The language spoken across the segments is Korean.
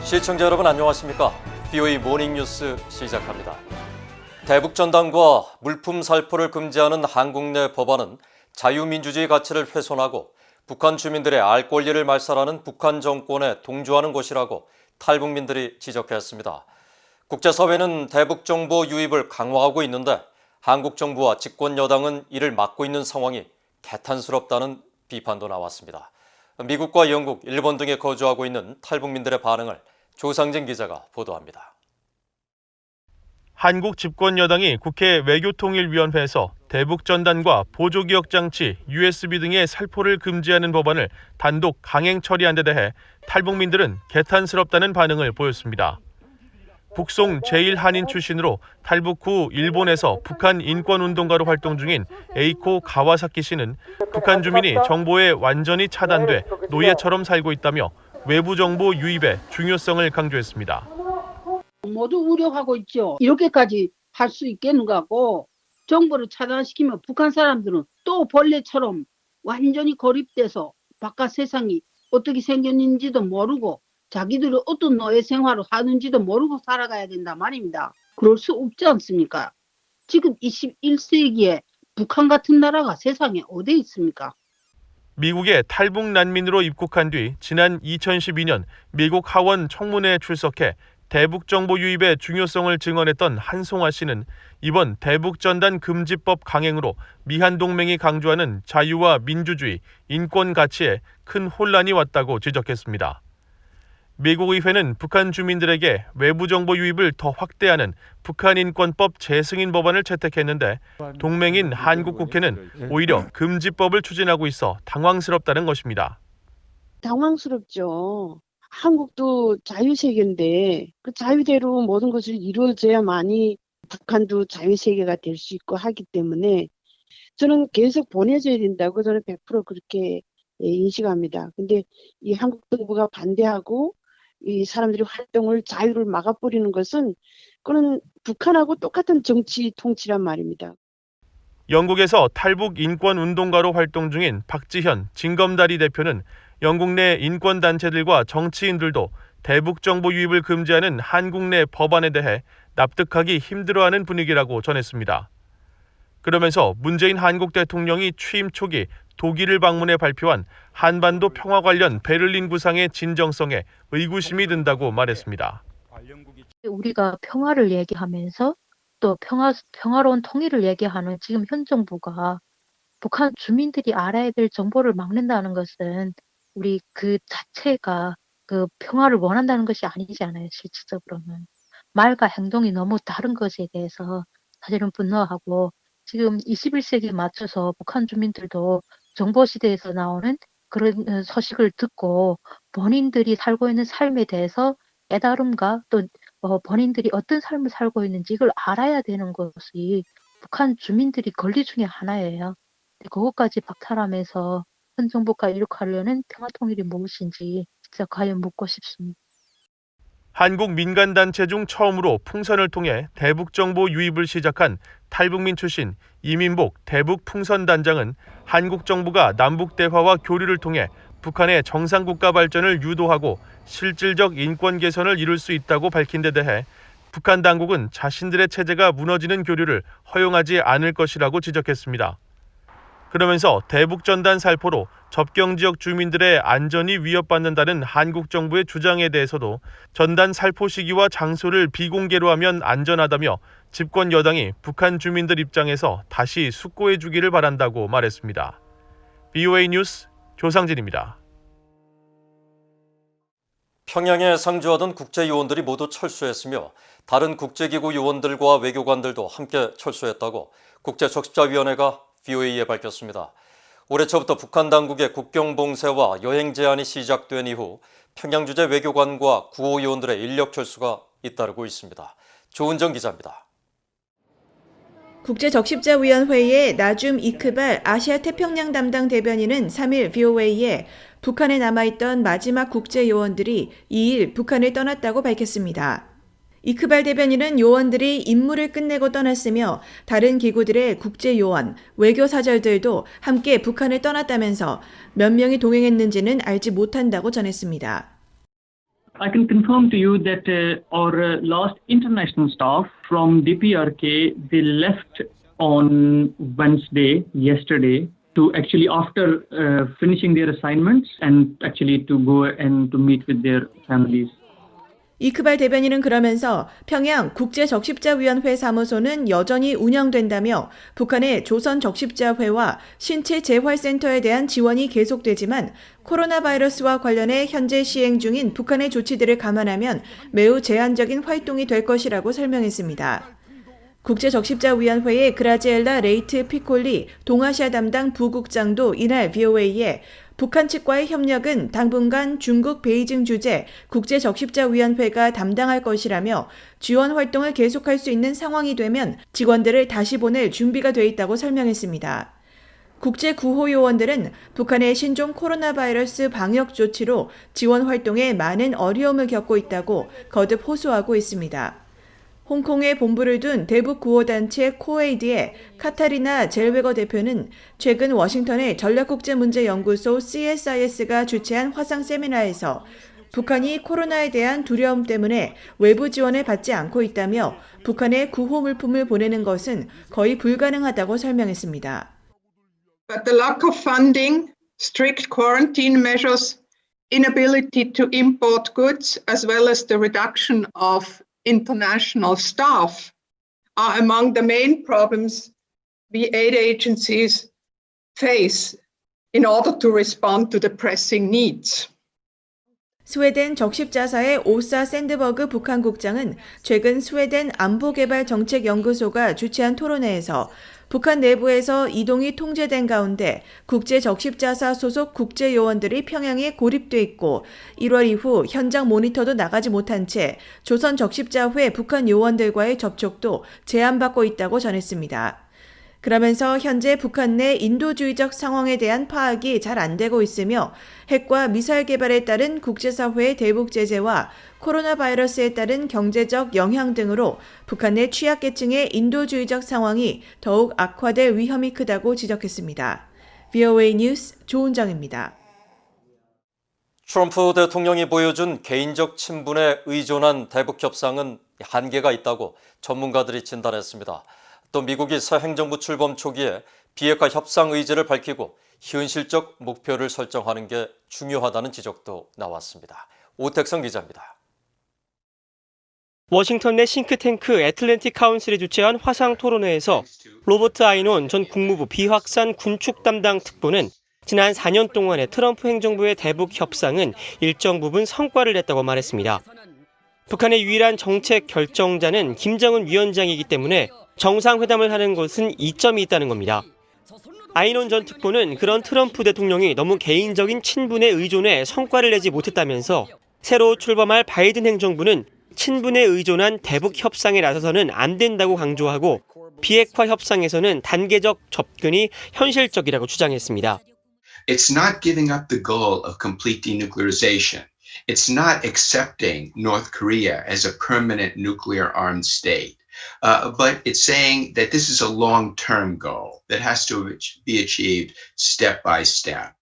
시청자 여러분 안녕하십니까? BOE 모닝뉴스 시작합니다. 대북전단과 물품 살포를 금지하는 한국 내 법안은 자유민주주의 가치를 훼손하고 북한 주민들의 알 권리를 말살하는 북한 정권에 동조하는 것이라고 탈북민들이 지적했습니다. 국제사회는 대북 정보 유입을 강화하고 있는데 한국 정부와 집권 여당은 이를 막고 있는 상황이 개탄스럽다는 비판도 나왔습니다. 미국과 영국, 일본 등에 거주하고 있는 탈북민들의 반응을 조상진 기자가 보도합니다. 한국 집권 여당이 국회 외교통일위원회에서 대북전단과 보조기억장치, USB 등의 살포를 금지하는 법안을 단독 강행 처리한 데 대해 탈북민들은 개탄스럽다는 반응을 보였습니다. 북송 제1한인 출신으로 탈북 후 일본에서 북한 인권운동가로 활동 중인 에이코 가와사키 씨는 북한 주민이 정보에 완전히 차단돼 노예처럼 살고 있다며 외부 정보 유입의 중요성을 강조했습니다. 모두 우려하고 있죠. 이렇게까지 할 수 있겠는가 하고 정보를 차단시키면 북한 사람들은 또 벌레처럼 완전히 고립돼서 바깥 세상이 어떻게 생겼는지도 모르고 자기들이 어떤 노예 생활을 하는지도 모르고 살아가야 된단 말입니다. 그럴 수 없지 않습니까? 지금 21세기에 북한 같은 나라가 세상에 어디 있습니까? 미국에 탈북 난민으로 입국한 뒤 지난 2012년 미국 하원 청문회에 출석해 대북 정보 유입의 중요성을 증언했던 한송화 씨는 이번 대북전단 금지법 강행으로 미한동맹이 강조하는 자유와 민주주의, 인권 가치에 큰 혼란이 왔다고 지적했습니다. 미국 의회는 북한 주민들에게 외부 정보 유입을 더 확대하는 북한인권법 재승인 법안을 채택했는데 동맹인 한국 국회는 오히려 금지법을 추진하고 있어 당황스럽다는 것입니다. 당황스럽죠. 한국도 자유세계인데 그 자유대로 모든 것을 이루어져야만이 북한도 자유세계가 될 수 있고 하기 때문에 저는 계속 보내줘야 된다고 저는 100% 그렇게 인식합니다. 근데 이 한국 정부가 반대하고 이 사람들이 활동을 자유를 막아버리는 것은 그건 북한하고 똑같은 정치 통치란 말입니다. 영국에서 탈북 인권운동가로 활동 중인 박지현 진검다리 대표는 영국 내 인권단체들과 정치인들도 대북 정보 유입을 금지하는 한국 내 법안에 대해 납득하기 힘들어하는 분위기라고 전했습니다. 그러면서 문재인 한국 대통령이 취임 초기 독일을 방문해 발표한 한반도 평화 관련 베를린 구상의 진정성에 의구심이 든다고 말했습니다. 우리가 평화를 얘기하면서 또 평화로운 통일을 얘기하는 지금 현 정부가 북한 주민들이 알아야 될 정보를 막는다는 것은 우리 그 자체가 그 평화를 원한다는 것이 아니잖아요, 실질적으로는. 말과 행동이 너무 다른 것에 대해서 사실은 분노하고 지금 21세기에 맞춰서 북한 주민들도 정보시대에서 나오는 그런 소식을 듣고 본인들이 살고 있는 삶에 대해서 깨달음과 또 본인들이 어떤 삶을 살고 있는지 이걸 알아야 되는 것이 북한 주민들이 권리 중에 하나예요. 그것까지 박탈하면서 현 정부가 이렇게 하려는 평화통일이 무엇인지 진짜 과연 묻고 싶습니다. 한국 민간단체 중 처음으로 풍선을 통해 대북정보 유입을 시작한 탈북민 출신 이민복 대북풍선단장은 한국 정부가 남북대화와 교류를 통해 북한의 정상국가 발전을 유도하고 실질적 인권 개선을 이룰 수 있다고 밝힌 데 대해 북한 당국은 자신들의 체제가 무너지는 교류를 허용하지 않을 것이라고 지적했습니다. 그러면서 대북전단 살포로 접경지역 주민들의 안전이 위협받는다는 한국 정부의 주장에 대해서도 전단 살포 시기와 장소를 비공개로 하면 안전하다며 집권 여당이 북한 주민들 입장에서 다시 숙고해 주기를 바란다고 말했습니다. BOA 뉴스 조상진입니다. 평양에 상주하던 국제요원들이 모두 철수했으며 다른 국제기구 요원들과 외교관들도 함께 철수했다고 국제적십자위원회가 BOA에 밝혔습니다. 올해 초부터 북한 당국의 국경 봉쇄와 여행 제한이 시작된 이후 평양 주재 외교관과 구호 요원들의 인력 철수가 잇따르고 있습니다. 조은정 기자입니다. 국제적십자위원회의 나줌 이크발 아시아태평양 담당 대변인은 3일 BOA에 북한에 남아있던 마지막 국제요원들이 2일 북한을 떠났다고 밝혔습니다. 이크발 대변인은 요원들이 임무를 끝내고 떠났으며 다른 기구들의 국제요원, 외교사절들도 함께 북한을 떠났다면서 몇 명이 동행했는지는 알지 못한다고 전했습니다. I can confirm to you that our last international staff from DPRK, they left on Wednesday, yesterday, to actually after finishing their assignments and actually to go and to meet with their families. 이크발 대변인은 그러면서 평양 국제적십자위원회 사무소는 여전히 운영된다며 북한의 조선적십자회와 신체재활센터에 대한 지원이 계속되지만 코로나 바이러스와 관련해 현재 시행 중인 북한의 조치들을 감안하면 매우 제한적인 활동이 될 것이라고 설명했습니다. 국제적십자위원회의 그라지엘라 레이트 피콜리 동아시아 담당 부국장도 이날 VOA에 북한 측과의 협력은 당분간 중국 베이징 주재 국제적십자위원회가 담당할 것이라며 지원 활동을 계속할 수 있는 상황이 되면 직원들을 다시 보낼 준비가 돼 있다고 설명했습니다. 국제구호요원들은 북한의 신종 코로나 바이러스 방역 조치로 지원 활동에 많은 어려움을 겪고 있다고 거듭 호소하고 있습니다. 홍콩에 본부를 둔 대북구호단체 코에이드의 카타리나 젤웨거 대표는 최근 워싱턴의 전략국제문제연구소 CSIS가 주최한 화상 세미나에서 북한이 코로나에 대한 두려움 때문에 외부 지원을 받지 않고 있다며 북한에 구호 물품을 보내는 것은 거의 불가능하다고 설명했습니다. But the lack of funding, strict quarantine measures, inability to import goods, as well as the reduction of international staff are among the main problems we aid agencies face in order to respond to the pressing needs. 스웨덴 적십자사의 오사 샌드버그 북한 국장은 최근 스웨덴 안보개발정책연구소가 주최한 토론회에서 북한 내부에서 이동이 통제된 가운데 국제적십자사 소속 국제요원들이 평양에 고립돼 있고 1월 이후 현장 모니터도 나가지 못한 채 조선적십자회 북한 요원들과의 접촉도 제한받고 있다고 전했습니다. 그러면서 현재 북한 내 인도주의적 상황에 대한 파악이 잘 안 되고 있으며 핵과 미사일 개발에 따른 국제사회의 대북 제재와 코로나 바이러스에 따른 경제적 영향 등으로 북한 내 취약계층의 인도주의적 상황이 더욱 악화될 위험이 크다고 지적했습니다. VOA 뉴스 조은정입니다. 트럼프 대통령이 보여준 개인적 친분에 의존한 대북 협상은 한계가 있다고 전문가들이 진단했습니다. 또 미국이 새 행정부 출범 초기에 비핵화 협상 의지를 밝히고 현실적 목표를 설정하는 게 중요하다는 지적도 나왔습니다. 오택성 기자입니다. 워싱턴 내 싱크탱크 애틀랜틱 카운슬이 주최한 화상 토론회에서 로버트 아이논 전 국무부 비확산 군축 담당 특보는 지난 4년 동안의 트럼프 행정부의 대북 협상은 일정 부분 성과를 냈다고 말했습니다. 북한의 유일한 정책 결정자는 김정은 위원장이기 때문에 정상회담을 하는 것은 이점이 있다는 겁니다. 아이논 전 특보는 그런 트럼프 대통령이 너무 개인적인 친분에 의존해 성과를 내지 못했다면서 새로 출범할 바이든 행정부는 친분에 의존한 대북 협상에 나서서는 안 된다고 강조하고 비핵화 협상에서는 단계적 접근이 현실적이라고 주장했습니다. It's not giving up the goal of complete denuclearization. It's not accepting North Korea as a permanent nuclear armed state. But it's saying that this is a long-term goal that has to be achieved step by step.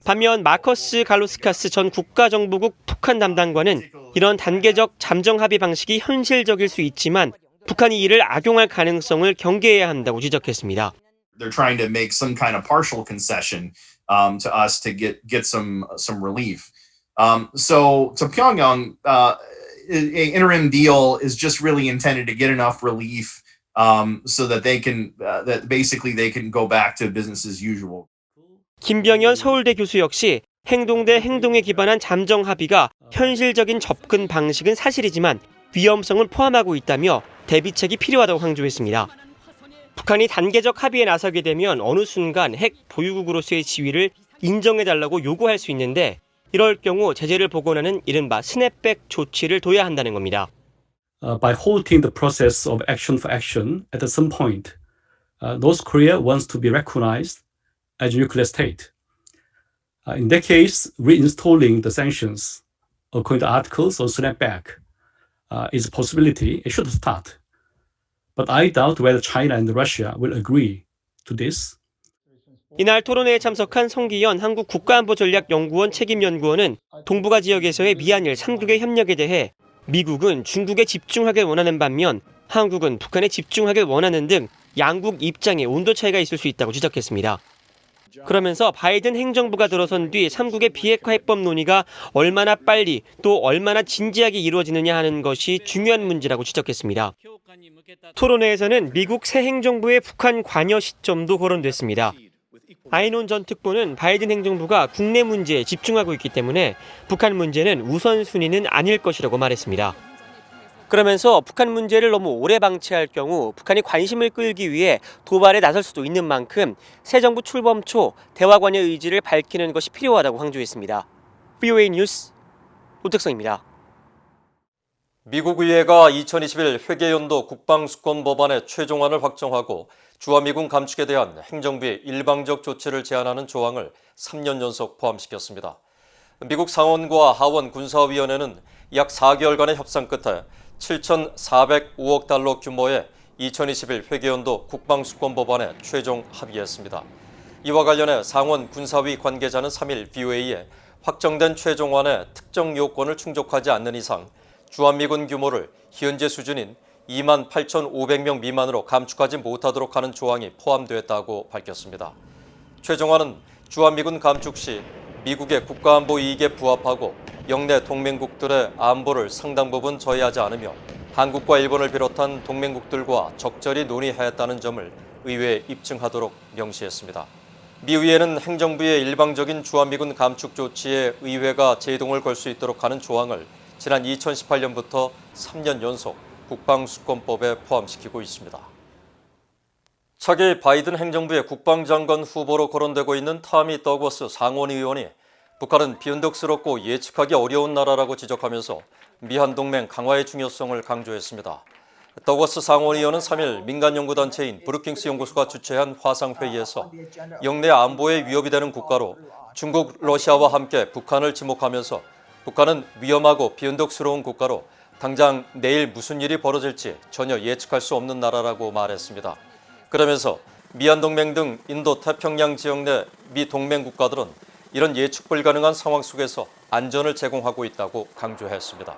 반면 마커스 갈로스카스 전 국가정보국 북한 담당관은 이런 단계적 잠정 합의 방식이 현실적일 수 있지만 북한이 이를 악용할 가능성을 경계해야 한다고 지적했습니다. They're trying to make some kind of partial concession to us to get some relief. So Pyongyang. An interim deal is just really intended to get enough relief so that they can go back to business as usual. 김병현 서울대 교수 역시 행동 대 행동에 기반한 잠정 합의가 현실적인 접근 방식은 사실이지만 위험성을 포함하고 있다며 대비책이 필요하다고 강조했습니다. 북한이 단계적 합의에 나서게 되면 어느 순간 핵 보유국으로서의 지위를 인정해달라고 요구할 수 있는데 이럴 경우 제재를 복원하는 이른바 스냅백 조치를 둬야 한다는 겁니다. By halting the process of action for action at some point, North Korea wants to be recognized as a nuclear state. In that case, reinstalling the sanctions according to articles on snapback is a possibility. It should start. But I doubt whether China and Russia will agree to this. 이날 토론회에 참석한 성기현 한국국가안보전략연구원 책임연구원은 동북아 지역에서의 미한일 3국의 협력에 대해 미국은 중국에 집중하길 원하는 반면 한국은 북한에 집중하길 원하는 등 양국 입장에 온도 차이가 있을 수 있다고 지적했습니다. 그러면서 바이든 행정부가 들어선 뒤 3국의 비핵화 해법 논의가 얼마나 빨리 또 얼마나 진지하게 이루어지느냐 하는 것이 중요한 문제라고 지적했습니다. 토론회에서는 미국 새 행정부의 북한 관여 시점도 거론됐습니다. 아이논 전 특보는 바이든 행정부가 국내 문제에 집중하고 있기 때문에 북한 문제는 우선순위는 아닐 것이라고 말했습니다. 그러면서 북한 문제를 너무 오래 방치할 경우 북한이 관심을 끌기 위해 도발에 나설 수도 있는 만큼 새 정부 출범 초 대화 관여 의지를 밝히는 것이 필요하다고 강조했습니다. VOA 뉴스 오택성입니다. 미국 의회가 2021 회계연도 국방수권 법안의 최종안을 확정하고 주한미군 감축에 대한 행정부의 일방적 조치를 제한하는 조항을 3년 연속 포함시켰습니다. 미국 상원과 하원 군사위원회는 약 4개월간의 협상 끝에 7,405억 달러 규모의 2021 회계연도 국방수권 법안에 최종 합의했습니다. 이와 관련해 상원 군사위 관계자는 3일 VOA에 확정된 최종안의 특정 요건을 충족하지 않는 이상 주한미군 규모를 현재 수준인 28,500명 미만으로 감축하지 못하도록 하는 조항이 포함되었다고 밝혔습니다. 최종안은 주한미군 감축 시 미국의 국가안보 이익에 부합하고 영내 동맹국들의 안보를 상당 부분 저해하지 않으며 한국과 일본을 비롯한 동맹국들과 적절히 논의하였다는 점을 의회에 입증하도록 명시했습니다. 미 의회는 행정부의 일방적인 주한미군 감축 조치에 의회가 제동을 걸 수 있도록 하는 조항을 지난 2018년부터 3년 연속 국방수권법에 포함시키고 있습니다. 차기 바이든 행정부의 국방장관 후보로 거론되고 있는 타미 더거스 상원의원이 북한은 변덕스럽고 예측하기 어려운 나라라고 지적하면서 미한동맹 강화의 중요성을 강조했습니다. 더거스 상원의원은 3일 민간연구단체인 브루킹스 연구소가 주최한 화상회의에서 영내 안보에 위협이 되는 국가로 중국, 러시아와 함께 북한을 지목하면서 북한은 위험하고 변덕스러운 국가로 당장 내일 무슨 일이 벌어질지 전혀 예측할 수 없는 나라라고 말했습니다. 그러면서 미한동맹 등 인도태평양 지역 내 미 동맹 국가들은 이런 예측 불가능한 상황 속에서 안전을 제공하고 있다고 강조했습니다.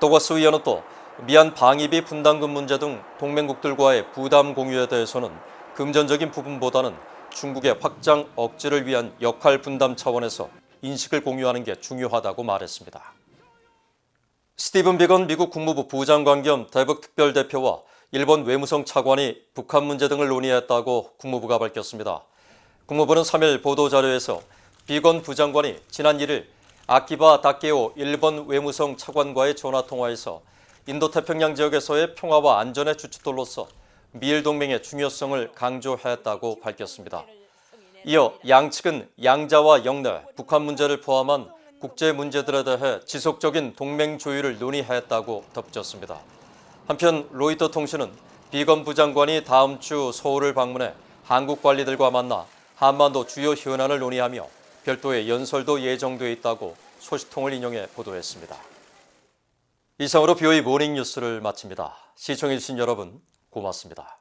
더거스 의원은 또 미한 방위비 분담금 문제 등 동맹국들과의 부담 공유에 대해서는 금전적인 부분보다는 중국의 확장 억제를 위한 역할 분담 차원에서 인식을 공유하는 게 중요하다고 말했습니다. 스티븐 비건 미국 국무부 부장관 겸 대북 특별대표와 일본 외무성 차관이 북한 문제 등을 논의했다고 국무부가 밝혔습니다. 국무부는 3일 보도자료에서 비건 부장관이 지난 1일 아키바 다케오 일본 외무성 차관과의 전화통화에서 인도태평양 지역에서의 평화와 안전의 주춧돌로서 미일 동맹의 중요성을 강조했다고 밝혔습니다. 이어 양측은 양자와 영내, 북한 문제를 포함한 국제 문제들에 대해 지속적인 동맹 조율을 논의했다고 덧붙였습니다. 한편 로이터 통신은 비건 부장관이 다음 주 서울을 방문해 한국 관리들과 만나 한반도 주요 현안을 논의하며 별도의 연설도 예정돼 있다고 소식통을 인용해 보도했습니다. 이상으로 VOA 모닝 뉴스를 마칩니다. 시청해주신 여러분 고맙습니다.